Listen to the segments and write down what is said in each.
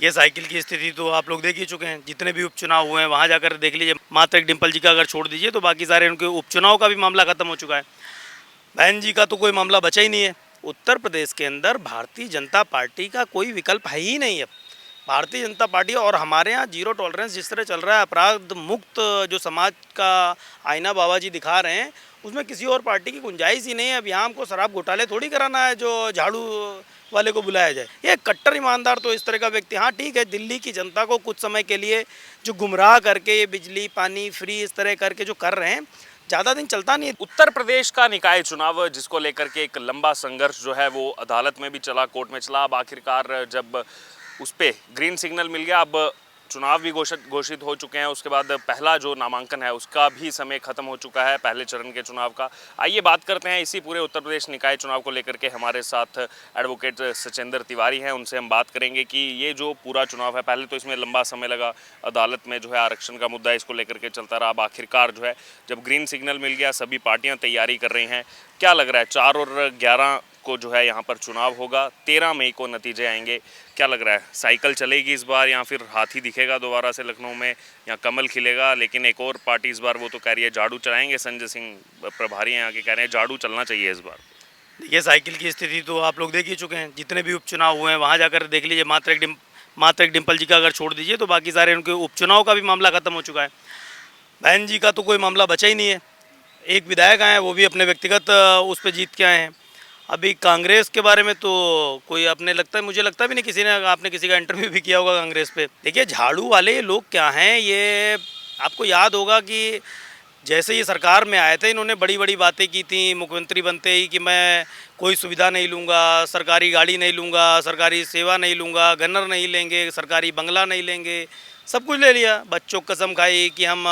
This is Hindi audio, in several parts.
देखिए साइकिल की स्थिति तो आप लोग देख ही चुके हैं, जितने भी उपचुनाव हुए हैं वहाँ जाकर देख लीजिए। मात्र एक डिम्पल जी का अगर छोड़ दीजिए तो बाकी सारे उनके उपचुनाव का भी मामला खत्म हो चुका है। बहन जी का तो कोई मामला बचा ही नहीं है। उत्तर प्रदेश के अंदर भारतीय जनता पार्टी का कोई विकल्प है ही नहीं है। भारतीय जनता पार्टी और हमारे यहाँ जीरो टॉलरेंस जिस तरह चल रहा है, अपराध मुक्त जो समाज का आईना बाबा जी दिखा रहे हैं, उसमें किसी और पार्टी की गुंजाइश ही नहीं है। अब यहाँ हमको शराब घोटाले थोड़ी कराना है जो झाड़ू वाले को बुलाया जाए। ये कट्टर ईमानदार तो इस तरह का व्यक्ति, हाँ ठीक है, दिल्ली की जनता को कुछ समय के लिए जो गुमराह करके ये बिजली पानी फ्री इस तरह करके जो कर रहे हैं, ज़्यादा दिन चलता नहीं है। उत्तर प्रदेश का निकाय चुनाव जिसको लेकर के एक लंबा संघर्ष जो है वो अदालत में भी चला, कोर्ट में चला। अब आखिरकार जब उस पे ग्रीन सिग्नल मिल गया, अब चुनाव भी घोषित हो चुके हैं। उसके बाद पहला जो नामांकन है उसका भी समय खत्म हो चुका है, पहले चरण के चुनाव का। आइए बात करते हैं इसी पूरे उत्तर प्रदेश निकाय चुनाव को लेकर के। हमारे साथ एडवोकेट सचेंद्र तिवारी हैं, उनसे हम बात करेंगे कि ये जो पूरा चुनाव है, पहले तो इसमें लंबा समय लगा, अदालत में जो है आरक्षण का मुद्दा इसको लेकर के चलता रहा। अब आखिरकार जो है जब ग्रीन सिग्नल मिल गया, सभी पार्टियाँ तैयारी कर रही हैं। क्या लग रहा है, 4 और 11 को जो है यहाँ पर चुनाव होगा, 13 मई को नतीजे आएंगे, क्या लग रहा है, साइकिल चलेगी इस बार या फिर हाथी दिखेगा दोबारा से लखनऊ में, या कमल खिलेगा? लेकिन एक और पार्टी इस बार वो तो कह रही है झाड़ू चलाएंगे। संजय सिंह प्रभारी हैं यहाँ के, कह रहे हैं झाड़ू चलना चाहिए इस बार। देखिए साइकिल की स्थिति तो आप लोग देख ही चुके हैं, जितने भी उपचुनाव हुए हैं वहाँ जाकर देख लीजिए। मात्र एक डिम्पल जी का अगर छोड़ दीजिए तो बाकी सारे उनके उपचुनाव का भी मामला खत्म हो चुका है। बहन जी का तो कोई मामला बचा ही नहीं है। एक विधायक आए हैं, वो भी अपने व्यक्तिगत उस पर जीत के आए हैं। अभी कांग्रेस के बारे में तो कोई मुझे लगता भी नहीं किसी ने, आपने किसी का इंटरव्यू भी किया होगा कांग्रेस पे। देखिए झाड़ू वाले लोग क्या हैं, ये आपको याद होगा कि जैसे ये सरकार में आए थे, इन्होंने बड़ी बड़ी बातें की थी मुख्यमंत्री बनते ही कि मैं कोई सुविधा नहीं लूँगा, सरकारी गाड़ी नहीं लूँगा, सरकारी सेवा नहीं लूँगा, गन्नर नहीं लेंगे, सरकारी बंगला नहीं लेंगे, सब कुछ ले लिया। बच्चों को कसम खाई कि हम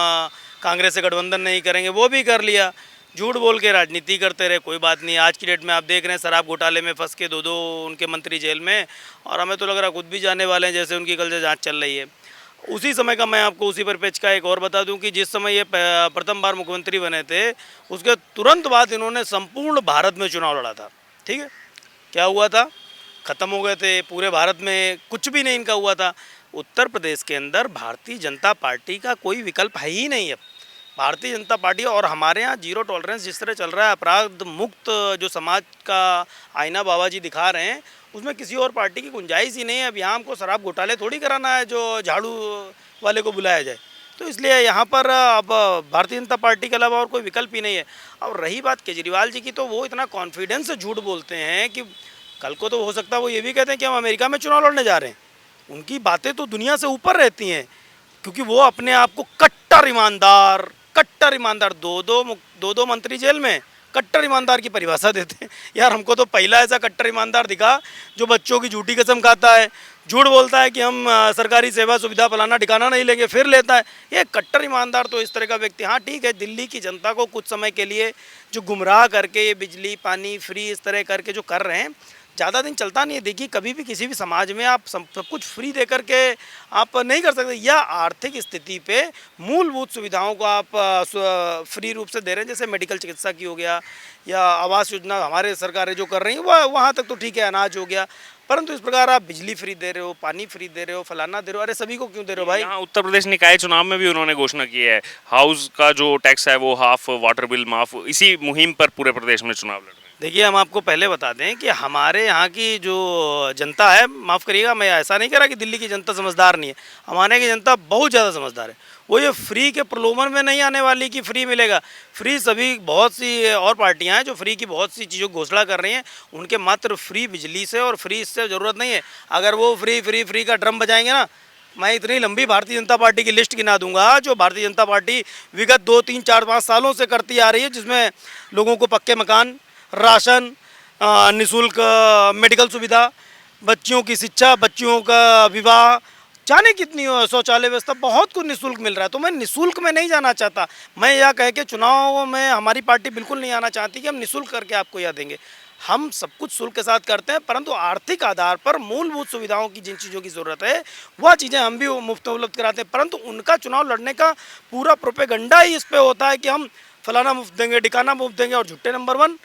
कांग्रेस से गठबंधन नहीं करेंगे, वो भी कर लिया। झूठ बोल के राजनीति करते रहे, कोई बात नहीं। आज की डेट में आप देख रहे हैं शराब घोटाले में फंस के दो उनके मंत्री जेल में, और हमें तो लग रहा है खुद भी जाने वाले हैं, जैसे उनकी कल से जांच चल रही है। उसी समय का मैं आपको उसी पर पेच का एक और बता दूं कि जिस समय ये प्रथम बार मुख्यमंत्री बने थे, उसके तुरंत बाद इन्होंने संपूर्ण भारत में चुनाव लड़ा था। ठीक है, क्या हुआ था, ख़त्म हो गए थे, पूरे भारत में कुछ भी नहीं इनका हुआ था। उत्तर प्रदेश के अंदर भारतीय जनता पार्टी का कोई विकल्प है ही नहीं है। भारतीय जनता पार्टी और हमारे यहाँ जीरो टॉलरेंस जिस तरह चल रहा है, अपराध मुक्त जो समाज का आईना बाबा जी दिखा रहे हैं, उसमें किसी और पार्टी की गुंजाइश ही नहीं है। अब यहाँ हमको शराब घोटाले थोड़ी कराना है जो झाड़ू वाले को बुलाया जाए। तो इसलिए यहाँ पर अब भारतीय जनता पार्टी के अलावा और कोई विकल्प ही नहीं है। और रही बात केजरीवाल जी की, तो वो इतना कॉन्फिडेंस से झूठ बोलते हैं कि कल को तो हो सकता है वो ये भी कहते हैं कि हम अमेरिका में चुनाव लड़ने जा रहे हैं। उनकी बातें तो दुनिया से ऊपर रहती हैं, क्योंकि वो अपने आप को कट्टर ईमानदार दो मंत्री जेल में कट्टर ईमानदार की परिभाषा देते हैं। यार हमको तो पहला ऐसा कट्टर ईमानदार दिखा जो बच्चों की झूठी कसम खाता है, झूठ बोलता है कि हम सरकारी सेवा सुविधा फलाना ठिकाना नहीं लेंगे, फिर लेता है। ये कट्टर ईमानदार तो इस तरह का व्यक्ति, हाँ ठीक है, दिल्ली की जनता को कुछ समय के लिए जो गुमराह करके ये बिजली पानी फ्री इस तरह करके जो कर रहे हैं, ज़्यादा दिन चलता नहीं है। देखिए कभी भी किसी भी समाज में आप सब कुछ फ्री दे करके आप नहीं कर सकते, या आर्थिक स्थिति पे मूलभूत सुविधाओं को आप फ्री रूप से दे रहे हैं, जैसे मेडिकल चिकित्सा की हो गया, या आवास योजना हमारे सरकारें जो कर रही हैं वहाँ तक तो ठीक है, अनाज हो गया। परंतु इस प्रकार आप बिजली फ्री दे रहे हो, पानी फ्री दे रहे हो, फलाना दे रहे हो, अरे सभी को क्यों दे रहे हो भाई? यहाँ उत्तर प्रदेश निकाय चुनाव में भी उन्होंने घोषणा की है, हाउस का जो टैक्स है वो हाफ, वाटर बिल माफ, इसी मुहिम पर पूरे प्रदेश में चुनाव लड़ रहे हैं। देखिए हम आपको पहले बता दें कि हमारे यहाँ की जो जनता है, माफ़ करिएगा मैं ऐसा नहीं कह रहा कि दिल्ली की जनता समझदार नहीं है, हमारे की जनता बहुत ज़्यादा समझदार है। वो ये फ्री के प्रलोभन में नहीं आने वाली कि फ्री मिलेगा। फ्री सभी बहुत सी और पार्टियां हैं जो फ्री की बहुत सी चीज़ों की घोषणा कर रही हैं, उनके मात्र फ्री बिजली से और फ्री इससे ज़रूरत नहीं है। अगर वो फ्री का ड्रम बजाएंगे ना, मैं इतनी लंबी भारतीय जनता पार्टी की लिस्ट गिना दूंगा जो भारतीय जनता पार्टी विगत 2, 3, 4, 5 सालों से करती आ रही है, जिसमें लोगों को पक्के मकान, राशन, निःशुल्क मेडिकल सुविधा, बच्चियों की शिक्षा, बच्चियों का विवाह, जाने कितनी शौचालय व्यवस्था, बहुत कुछ निःशुल्क मिल रहा है। तो मैं निःशुल्क में नहीं जाना चाहता। मैं यह कह के चुनाव में हमारी पार्टी बिल्कुल नहीं आना चाहती कि हम निःशुल्क करके आपको यह देंगे। हम सब कुछ शुल्क के साथ करते हैं, परंतु आर्थिक आधार पर मूलभूत सुविधाओं की जिन चीज़ों की ज़रूरत है वह चीज़ें हम भी मुफ्त में उपलब्ध कराते हैं। परंतु उनका चुनाव लड़ने का पूरा प्रोपेगेंडा ही इस पर होता है कि हम फलाना मुफ्त देंगे, ठिकाना मुफ्त देंगे, और झूठे नंबर 1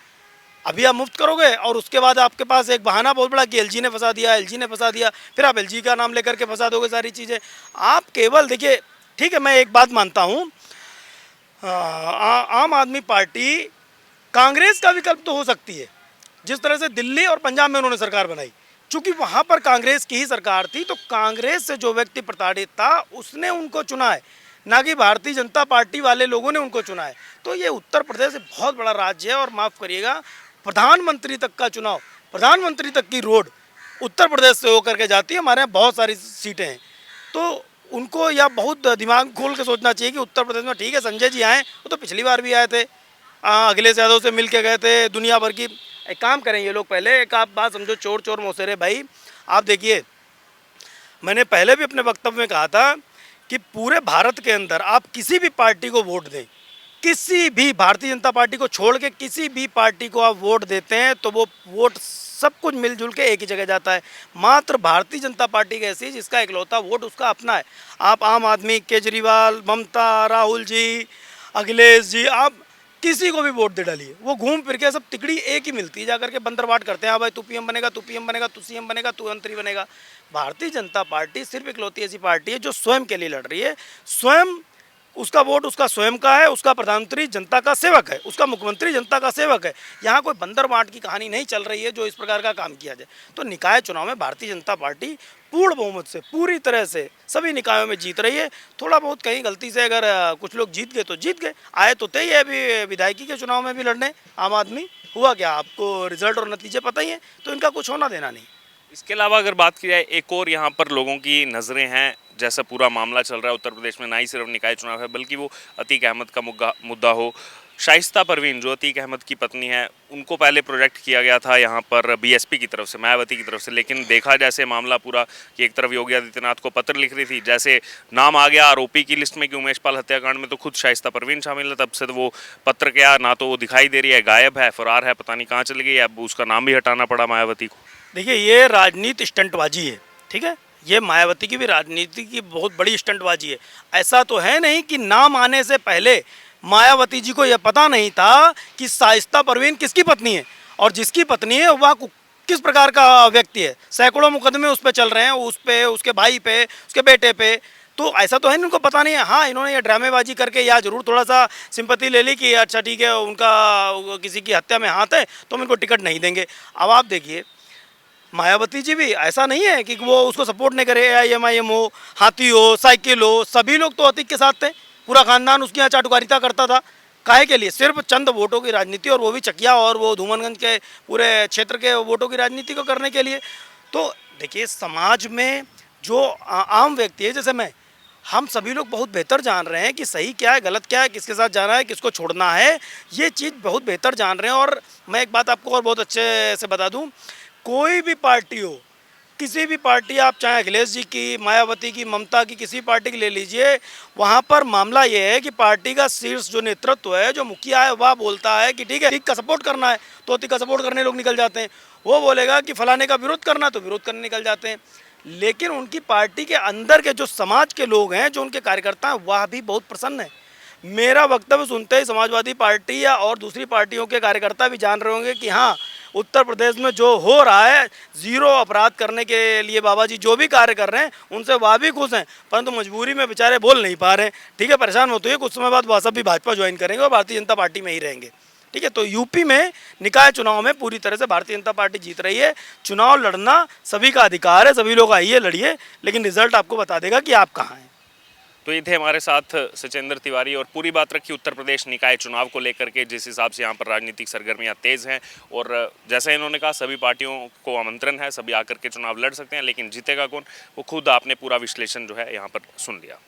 अभी आप मुफ्त करोगे और उसके बाद आपके पास एक बहाना बहुत बड़ा कि एलजी ने फंसा दिया, एलजी ने फंसा दिया, फिर आप एलजी का नाम लेकर के फंसा दोगे सारी चीज़ें। आप केवल देखिए, ठीक है, मैं एक बात मानता हूँ, आम आदमी पार्टी कांग्रेस का विकल्प तो हो सकती है, जिस तरह से दिल्ली और पंजाब में उन्होंने सरकार बनाई, चूंकि वहाँ पर कांग्रेस की ही सरकार थी, तो कांग्रेस से जो व्यक्ति प्रताड़ित था उसने उनको चुना है, ना कि भारतीय जनता पार्टी वाले लोगों ने उनको चुना है। तो ये उत्तर प्रदेश बहुत बड़ा राज्य है, और माफ़ करिएगा, प्रधानमंत्री तक का चुनाव, प्रधानमंत्री तक की रोड उत्तर प्रदेश से होकर के जाती है। हमारे यहाँ बहुत सारी सीटें हैं, तो उनको या बहुत दिमाग खोल के सोचना चाहिए कि उत्तर प्रदेश में, ठीक है संजय जी आए, वो तो पिछली बार भी आए थे, अखिलेश यादव से मिल के गए थे, दुनिया भर की। एक काम करें ये लोग, पहले एक आप बात समझो, चोर चोर मौसेरे भाई, आप देखिए, मैंने पहले भी अपने वक्तव्य में कहा था कि पूरे भारत के अंदर आप किसी भी पार्टी को वोट दें, किसी भी भारतीय जनता पार्टी को छोड़ के किसी भी पार्टी को आप वोट देते हैं, तो वो वोट सब कुछ मिलजुल के एक ही जगह जाता है। मात्र भारतीय जनता पार्टी ऐसी जिसका इकलौता वोट उसका अपना है। आप आम आदमी, केजरीवाल, ममता, राहुल जी, अखिलेश जी, आप किसी को भी वोट दे डालिए, वो घूम फिर के सब तिकड़ी एक ही मिलती है, जाकर के बंदरबाट करते हैं, हाँ भाई तू पीएम बनेगा, तू पीएम बनेगा, तू सीएम बनेगा, तू मंत्री बनेगा। भारतीय जनता पार्टी सिर्फ इकलौती ऐसी पार्टी है जो स्वयं के लिए लड़ रही है, स्वयं उसका वोट उसका स्वयं का है, उसका प्रधानमंत्री जनता का सेवक है, उसका मुख्यमंत्री जनता का सेवक है। यहाँ कोई बंदर बांट की कहानी नहीं चल रही है जो इस प्रकार का काम किया जाए। तो निकाय चुनाव में भारतीय जनता पार्टी पूर्ण बहुमत से, पूरी तरह से सभी निकायों में जीत रही है। थोड़ा बहुत कहीं गलती से अगर कुछ लोग जीत गए तो जीत गए, आए तो तय है अभी विधायकी के चुनाव में भी लड़ने आम आदमी। हुआ क्या, आपको रिजल्ट और नतीजे पता ही है, तो इनका कुछ होना देना नहीं। इसके अलावा अगर बात की जाए, एक और यहाँ पर लोगों की नज़रें हैं, जैसा पूरा मामला चल रहा है उत्तर प्रदेश में, ना ही सिर्फ निकाय चुनाव है बल्कि वो अतीक अहमद का मुद्दा हो। शाइस्ता परवीन जो अतीक अहमद की पत्नी है, उनको पहले प्रोजेक्ट किया गया था यहाँ पर बीएसपी की तरफ से, मायावती की तरफ से, लेकिन देखा जैसे मामला पूरा कि एक तरफ योगी आदित्यनाथ को पत्र लिख रही थी, जैसे नाम आ गया आरोपी की लिस्ट में कि उमेश पाल हत्याकांड में तो खुद शाइस्ता परवीन शामिल है, तब से तो वो पत्र क्या, ना तो वो दिखाई दे रही है, गायब है, फरार है, पता नहीं कहाँ चली गई। अब उसका नाम भी हटाना पड़ा मायावती को। देखिए, ये राजनीति स्टंटबाजी है, ठीक है, ये मायावती की भी राजनीति की बहुत बड़ी स्टंटबाजी है। ऐसा तो है नहीं कि नाम आने से पहले मायावती जी को यह पता नहीं था कि शाइस्ता परवीन किसकी पत्नी है, और जिसकी पत्नी है वह किस प्रकार का व्यक्ति है। सैकड़ों मुकदमे उस पर चल रहे हैं, उस पे, उसके भाई पे, उसके बेटे पे। तो ऐसा तो है नहीं उनको पता नहीं है। हाँ, इन्होंने ये ड्रामेबाजी करके या जरूर थोड़ा सा सिंपत्ति ले ली कि अच्छा ठीक है, उनका किसी की हत्या में हाथ है तो हम इनको टिकट नहीं देंगे। अब आप देखिए, मायावती जी भी ऐसा नहीं है कि वो उसको सपोर्ट नहीं करे, AIMIM हो, हाथी हो, साइकिल हो, सभी लोग तो अतीक के साथ थे, पूरा खानदान उसकी यहाँ चाटुकारिता करता था। काहे के लिए? सिर्फ चंद वोटों की राजनीति, और वो भी चकिया और वो धूमनगंज के पूरे क्षेत्र के वोटों की राजनीति को करने के लिए। तो देखिए, समाज में जो आम व्यक्ति है, जैसे मैं, हम सभी लोग बहुत बेहतर जान रहे हैं कि सही क्या है, गलत क्या है, किसके साथ जाना है, किसको छोड़ना है, ये चीज़ बहुत बेहतर जान रहे हैं। और मैं एक बात आपको और बहुत अच्छे से बता दूं, कोई भी पार्टी हो, किसी भी पार्टी, आप चाहे अखिलेश जी की, मायावती की, ममता की, किसी पार्टी की ले लीजिए, वहाँ पर मामला ये है कि पार्टी का शीर्ष जो नेतृत्व है, जो मुखिया है, वह बोलता है कि ठीक है, अतीक का सपोर्ट करना है तो अतीक का सपोर्ट करने लोग निकल जाते हैं। वो बोलेगा कि फलाने का विरोध करना है तो विरोध करने निकल जाते हैं। लेकिन उनकी पार्टी के अंदर के जो समाज के लोग हैं, जो उनके कार्यकर्ता हैं, वह भी बहुत प्रसन्न है। मेरा वक्तव्य सुनते ही समाजवादी पार्टी या और दूसरी पार्टियों के कार्यकर्ता भी जान रहे होंगे कि हाँ, उत्तर प्रदेश में जो हो रहा है, जीरो अपराध करने के लिए बाबा जी जो भी कार्य कर रहे हैं, उनसे वह भी खुश हैं, परंतु मजबूरी में बेचारे बोल नहीं पा रहे हैं। ठीक है, परेशान मत होइए, कुछ समय बाद वह सब भी भाजपा ज्वाइन करेंगे और भारतीय जनता पार्टी में ही रहेंगे। ठीक है, तो यूपी में निकाय चुनाव में पूरी तरह से भारतीय जनता पार्टी जीत रही है। चुनाव लड़ना सभी का अधिकार है, सभी लोग आइए लड़िए, लेकिन रिजल्ट आपको बता देगा कि आप कहाँ हैं। तो ये थे हमारे साथ सचिंदर तिवारी, और पूरी बात रखी उत्तर प्रदेश निकाय चुनाव को लेकर के, जिस हिसाब से यहाँ पर राजनीतिक सरगर्मियाँ तेज़ हैं, और जैसा इन्होंने कहा सभी पार्टियों को आमंत्रण है, सभी आकर के चुनाव लड़ सकते हैं, लेकिन जीतेगा कौन, वो खुद आपने पूरा विश्लेषण जो है यहाँ पर सुन लिया।